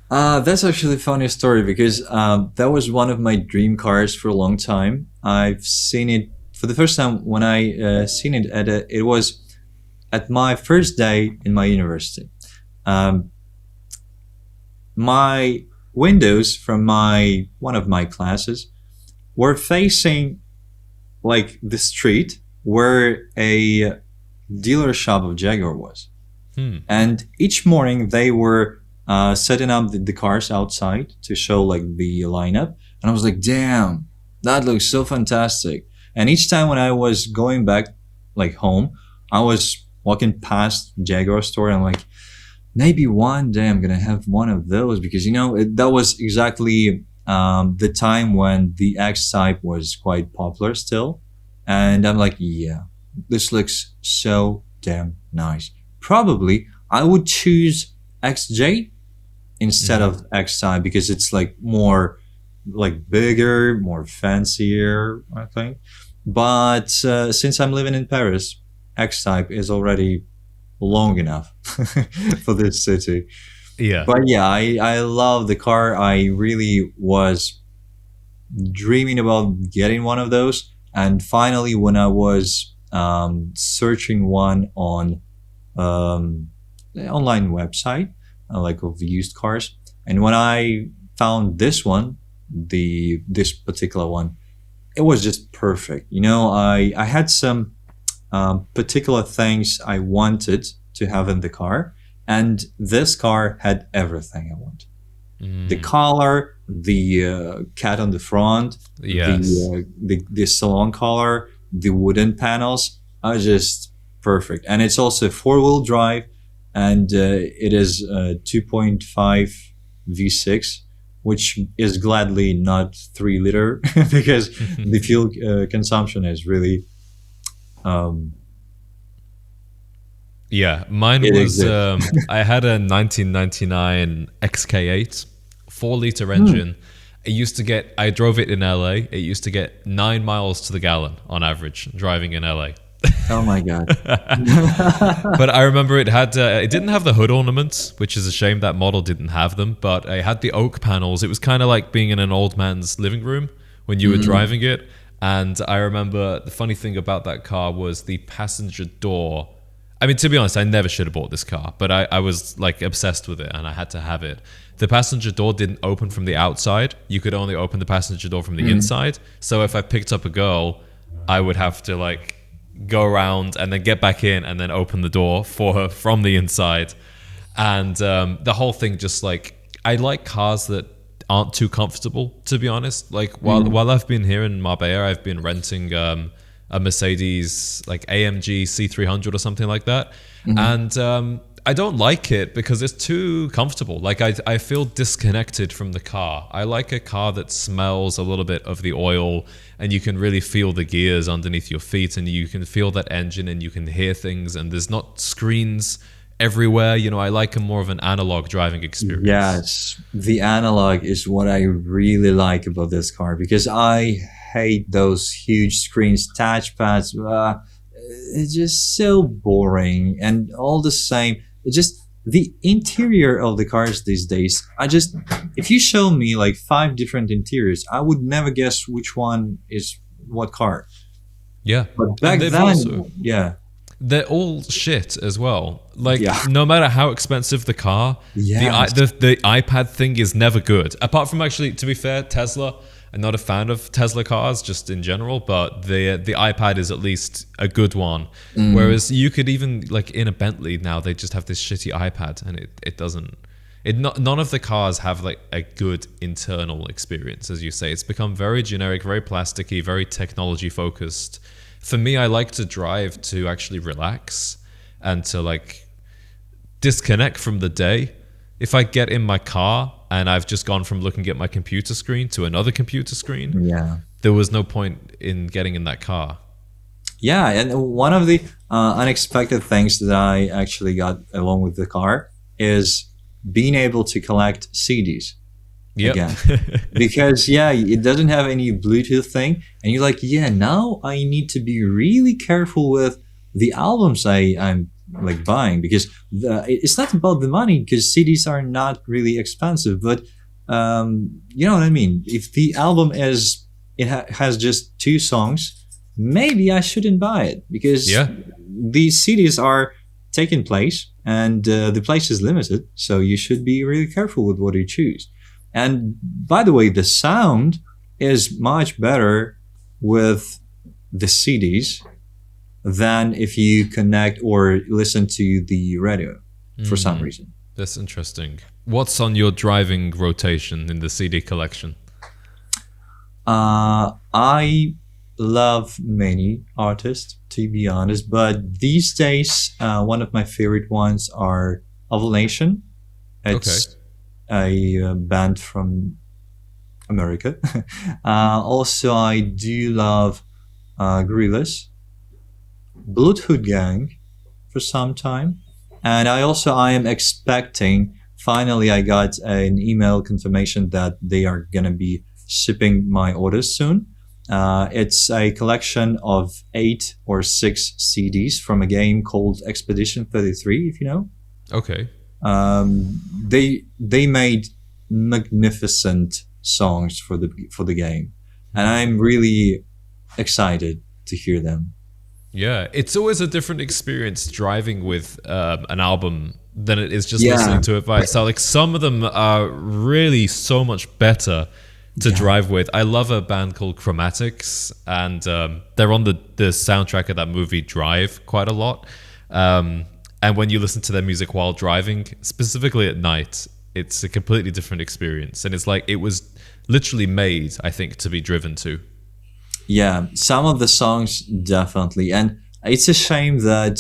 That's actually a funny story, because that was one of my dream cars for a long time. I've seen it for the first time when I seen it it was at my first day in my university. My windows from one of my classes were facing like the street where a dealer shop of Jaguar was. And each morning they were setting up the cars outside to show like the lineup. And I was like, damn, that looks so fantastic. And each time when I was going back like home, I was walking past Jaguar store, and I'm like, maybe one day I'm gonna have one of those, because that was exactly the time when the X-Type was quite popular still. And I'm like, yeah, this looks so damn nice. Probably I would choose XJ instead of X-Type, because it's like more like bigger, more fancier, I think. But since I'm living in Paris, X-Type is already long enough for this city. Yeah. But yeah, I love the car. I really was dreaming about getting one of those. And finally, when I was searching one on the online website, like of used cars, and when I found this one, this particular one, it was just perfect. I had some particular things I wanted to have in the car, and this car had everything I wanted. The color, the cat on the front, the salon color, the wooden panels are just perfect. And it's also 4-wheel drive, and it is 2.5 V6, which is gladly not 3 liter because the fuel consumption is really yeah, mine was I had a 1999 XK8 4-liter engine. I drove it in LA. It used to get 9 miles to the gallon on average driving in LA. Oh my god. But I remember it didn't have the hood ornaments, which is a shame. That model didn't have them, but it had the oak panels. It was kind of like being in an old man's living room when you were driving it. And I remember the funny thing about that car was the passenger door. I mean, to be honest, I never should have bought this car, but I was like obsessed with it and I had to have it. The passenger door didn't open from the outside. You could only open the passenger door from the inside. So if I picked up a girl, I would have to like go around, and then get back in, and then open the door for her from the inside. And the whole thing, just like, I like cars that aren't too comfortable, to be honest. Like while I've been here in Marbella, I've been renting a Mercedes like AMG C300 or something like that, and I don't like it because it's too comfortable. Like I feel disconnected from the car. I like a car that smells a little bit of the oil, and you can really feel the gears underneath your feet, and you can feel that engine, and you can hear things, and there's not screens everywhere. You know, I like a more of an analog driving experience. Yes, the analog is what I really like about this car, because I hate those huge screens, touchpads. It's just so boring, and all the same. It's just the interior of the cars these days. If you show me like 5 different interiors, I would never guess which one is what car. Yeah, but back then, they're all shit as well. Like, no matter how expensive the car, the iPad thing is never good. Apart from, actually, to be fair, Tesla, I'm not a fan of Tesla cars just in general, but the iPad is at least a good one. Whereas you could even, like, in a Bentley now, they just have this shitty iPad, and it doesn't. None of the cars have like a good internal experience, as you say. It's become very generic, very plasticky, very technology focused. For me, I like to drive to actually relax and to like disconnect from the day. If I get in my car and I've just gone from looking at my computer screen to another computer screen, there was no point in getting in that car. Yeah, and one of the unexpected things that I actually got along with the car is being able to collect CDs. Again, because it doesn't have any Bluetooth thing, and you're like, now I need to be really careful with the albums I'm like buying, because it's not about the money, because CDs are not really expensive, but you know what I mean. If the album has just 2 songs, maybe I shouldn't buy it, because the CDs are taking place, and the place is limited, so you should be really careful with what you choose. And by the way, the sound is much better with the CDs than if you connect or listen to the radio for some reason. That's interesting. What's on your driving rotation in the CD collection? I love many artists, to be honest, but these days, one of my favorite ones are Oval Nation. It's a band from America. Also, I do love Gorillaz, Bloodhood Gang for some time, and I am expecting. Finally, I got an email confirmation that they are gonna be shipping my orders soon. It's a collection of 8 or 6 CDs from a game called Expedition 33, if you know. Okay. They made magnificent songs for the game, and I'm really excited to hear them. Yeah, it's always a different experience driving with an album than it is just listening to it by itself. Like, some of them are really so much better to drive with. I love a band called Chromatics, and they're on the soundtrack of that movie Drive quite a lot. And when you listen to their music while driving, specifically at night, it's a completely different experience. And it's like it was literally made, I think, to be driven to. Yeah, some of the songs definitely. And it's a shame that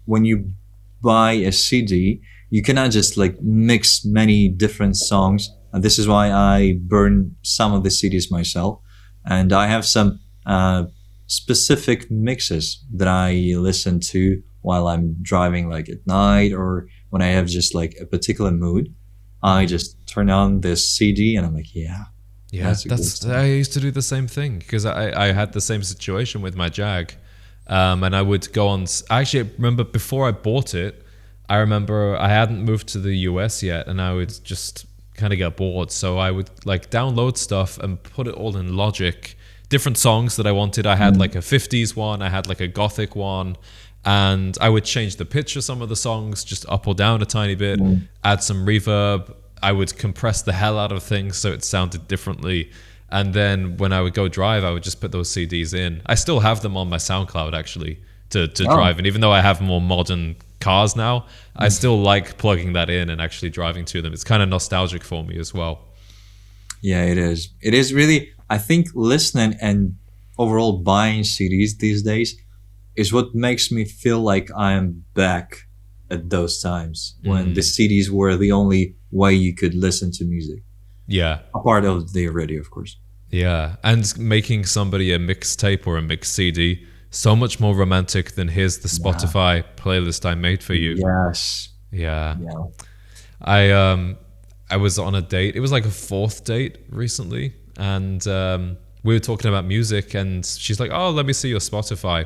when you buy a CD, you cannot just like mix many different songs. And this is why I burn some of the CDs myself. And I have some specific mixes that I listen to while I'm driving, like at night, or when I have just like a particular mood. I just turn on this CD and I'm like, I used to do the same thing, because I had the same situation with my Jag, and I would go on. Actually, I remember before I bought it, I remember I hadn't moved to the US yet, and I would just kind of get bored, so I would like download stuff and put it all in Logic, different songs that I wanted. I had like a 50s one, I had like a gothic one, and I would change the pitch of some of the songs just up or down a tiny bit, add some reverb. I would compress the hell out of things so it sounded differently, And then when I would go drive, I would just put those CDs in. I still have them on my SoundCloud actually to drive. And even though I have more modern cars now, I still like plugging that in and actually driving to them. It's kind of nostalgic for me as well. Yeah, it is. It is really, I think listening and overall buying CDs these days is what makes me feel like I am back at those times when the CDs were the only way you could listen to music. Yeah. A part of the radio, of course. Yeah. And making somebody a mixtape or a mix CD so much more romantic than here's the Spotify playlist I made for you. Yes. Yeah. Yeah. I was on a date. It was like a fourth date recently, and we were talking about music, and she's like, "Oh, let me see your Spotify."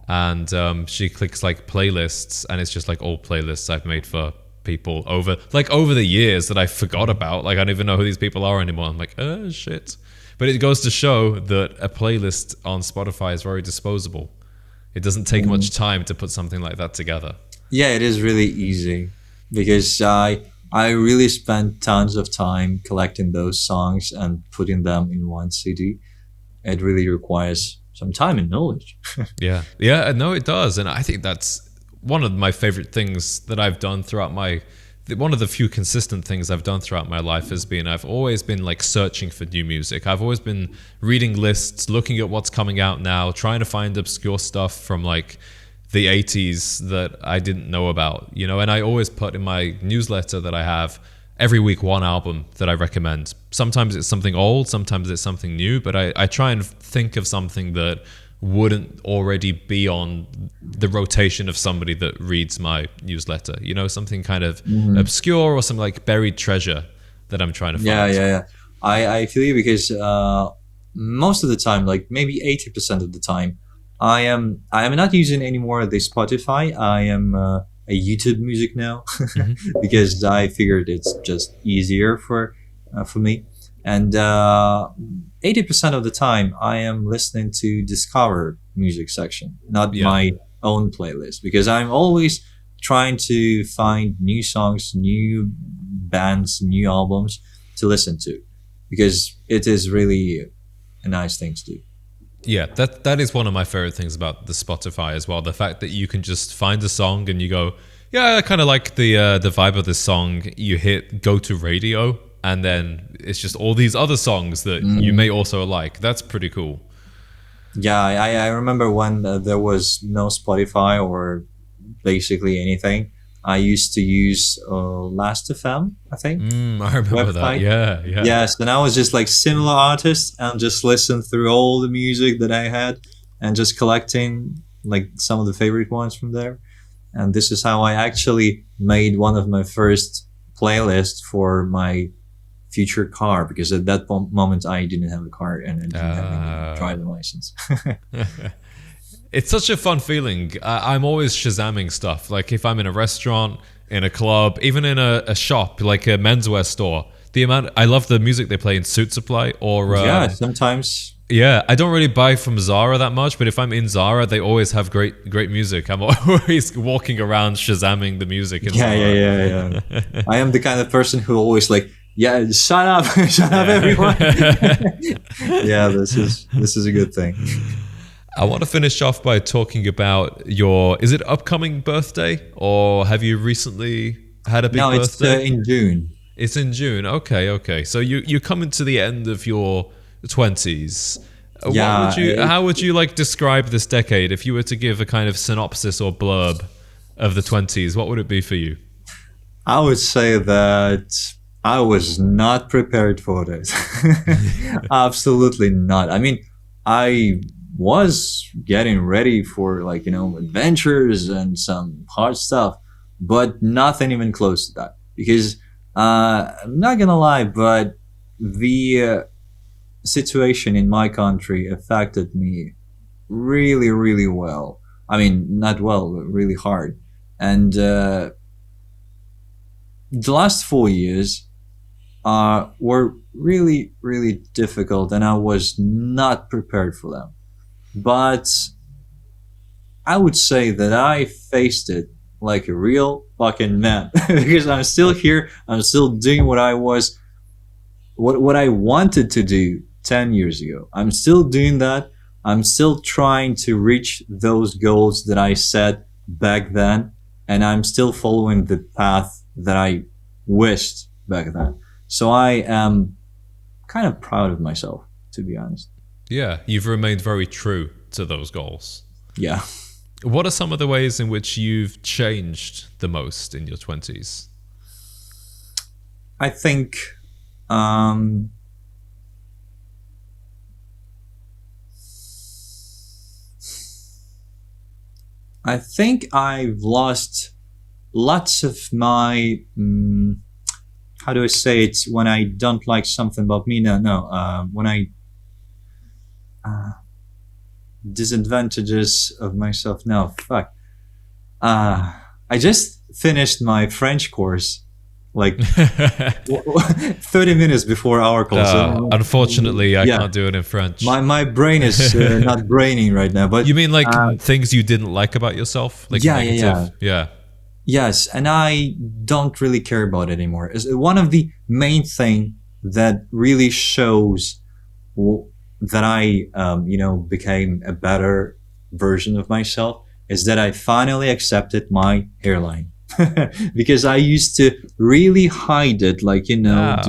And she clicks like playlists, and it's just like all playlists I've made for people over the years that I forgot about. Like I don't even know who these people are anymore. I'm like, oh shit. But it goes to show that a playlist on Spotify is very disposable. It doesn't take much time to put something like that together. Yeah, it is really easy because I really spent tons of time collecting those songs and putting them in one CD. It really requires some time and knowledge. Yeah, no, it does. And I think that's one of my favorite things that I've done throughout one of the few consistent things I've done throughout my life has been I've always been like searching for new music. I've always been reading lists, looking at what's coming out now, trying to find obscure stuff from like the 80s that I didn't know about, you know. And I always put in my newsletter that I have every week one album that I recommend. Sometimes it's something old, sometimes it's something new, but I try and think of something that wouldn't already be on the rotation of somebody that reads my newsletter, you know, something kind of obscure or some like buried treasure that I'm trying to find. Yeah. I feel you because most of the time, like maybe 80% of the time, I am not using anymore the Spotify. I am a YouTube music now because I figured it's just easier for me. And 80% of the time, I am listening to Discover music section, not my own playlist, because I'm always trying to find new songs, new bands, new albums to listen to, because it is really a nice thing to do. Yeah, that is one of my favorite things about the Spotify as well. The fact that you can just find a song and you go, yeah, I kind of like the vibe of this song. You hit go to radio, and then it's just all these other songs that you may also like. That's pretty cool. Yeah, I remember when there was no Spotify or basically anything. I used to use Last.fm, I think. I remember that. Yeah. Yes, and I was just like similar artists and just listen through all the music that I had and just collecting like some of the favorite ones from there. And this is how I actually made one of my first playlists for my future car, because at that moment I didn't have a car and I didn't have any driving license. It's such a fun feeling. I'm always Shazamming stuff. Like if I'm in a restaurant, in a club, even in a shop, like a menswear store, I love the music they play in Suit Supply or... sometimes. Yeah, I don't really buy from Zara that much, but if I'm in Zara, they always have great music. I'm always walking around Shazamming the music in Zara. Yeah. I am the kind of person who always like, yeah, shut up, shut up, everyone. Yeah, this is a good thing. I want to finish off by talking about is it upcoming birthday, or have you recently had a big birthday? No, it's in June. It's in June. Okay. So you're coming to the end of your 20s. Yeah. How would you like describe this decade if you were to give a kind of synopsis or blurb of the 20s? What would it be for you? I would say that I was not prepared for this. Absolutely not. I mean, I was getting ready for like, adventures and some hard stuff, but nothing even close to that, because I'm not gonna lie, but the situation in my country affected me really, really well. I mean, not well, but really hard. And the last 4 years were really, really difficult, and I was not prepared for them. But I would say that I faced it like a real fucking man, because I'm still here. I'm still doing what I wanted to do 10 years ago. I'm still doing that. I'm still trying to reach those goals that I set back then, and I'm still following the path that I wished back then. So I am kind of proud of myself, to be honest. Yeah, you've remained very true to those goals. Yeah. What are some of the ways in which you've changed the most in your 20s? I think I've lost lots of my how do I say it, when I don't like something about me. When I disadvantages of myself. No, fuck. I just finished my French course like 30 minutes before our call. So, unfortunately, I can't do it in French. My brain is not braining right now. But you mean like things you didn't like about yourself? Like yeah. Yes, and I don't really care about it anymore. It's one of the main thing that really shows that I, became a better version of myself is that I finally accepted my hairline. Because I used to really hide it, like, do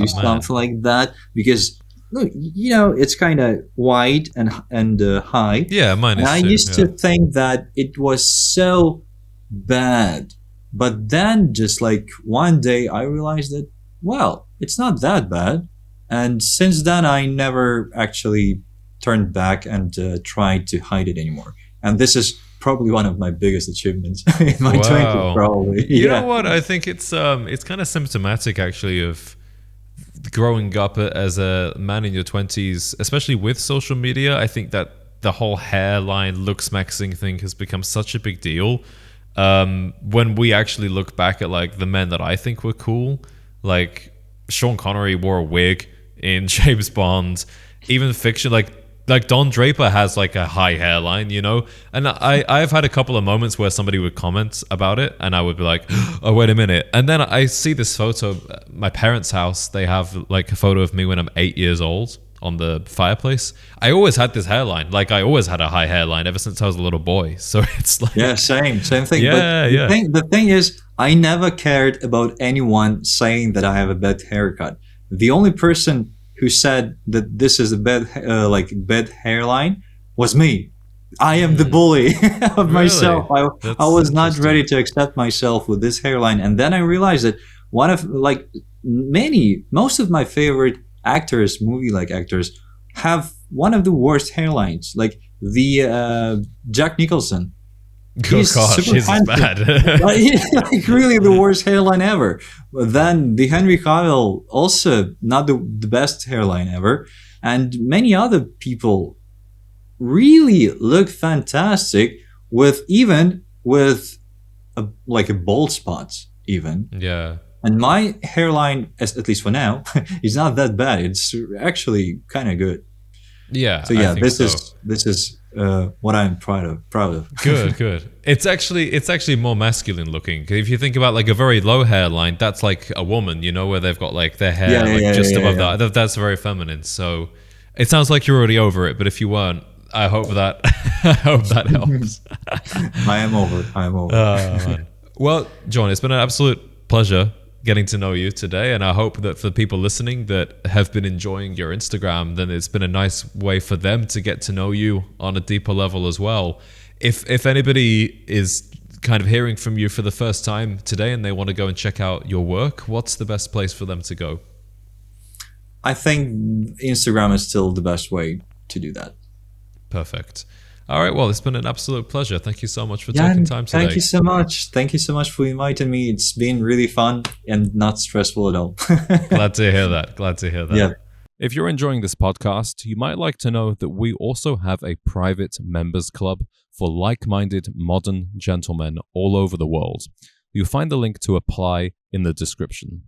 something like that. Because, look, it's kind of wide and high. Yeah, mine is. And I used to think that it was so bad. But then just like one day I realized that, well, it's not that bad. And since then, I never actually turned back and tried to hide it anymore. And this is probably one of my biggest achievements in my 20s, probably. You know what? I think it's kind of symptomatic, actually, of growing up as a man in your 20s, especially with social media. I think that the whole hairline looks maxing thing has become such a big deal. When we actually look back at like the men that I think were cool, like Sean Connery wore a wig in James Bond, even fiction, like Don Draper has like a high hairline, and I've had a couple of moments where somebody would comment about it and I would be like, oh, wait a minute. And then I see this photo, my parents' house, they have like a photo of me when I'm 8 years old on the fireplace. I always had this hairline. Like I always had a high hairline ever since I was a little boy. So it's like, yeah, same thing. Yeah, but the thing is, I never cared about anyone saying that I have a bad haircut. The only person who said that this is a bad hairline was me. I am the bully of myself. I was not ready to accept myself with this hairline. And then I realized that most of my favorite actors, movie-like actors, have one of the worst hairlines. Like the Jack Nicholson. He's bad. Like really the worst hairline ever. But then the Henry Cavill, also not the best hairline ever. And many other people really look fantastic with a bald spots even. Yeah. And my hairline, at least for now, is not that bad. It's actually kind of good. Yeah. So yeah, this is what I'm proud of. Good. It's actually more masculine looking. If you think about like a very low hairline, that's like a woman, where they've got like their hair just above that. That's very feminine. So it sounds like you're already over it. But if you weren't, I hope that helps. I am over. Oh, man. Well, John, it's been an absolute pleasure getting to know you today, and I hope that for people listening that have been enjoying your Instagram, then it's been a nice way for them to get to know you on a deeper level as well. If anybody is kind of hearing from you for the first time today and they want to go and check out your work, what's the best place for them to go? I think Instagram is still the best way to do that. Perfect. All right, well, it's been an absolute pleasure. Thank you so much for taking time today. Thank you so much. Thank you so much for inviting me. It's been really fun and not stressful at all. Glad to hear that. Yeah. If you're enjoying this podcast, you might like to know that we also have a private members club for like-minded modern gentlemen all over the world. You'll find the link to apply in the description.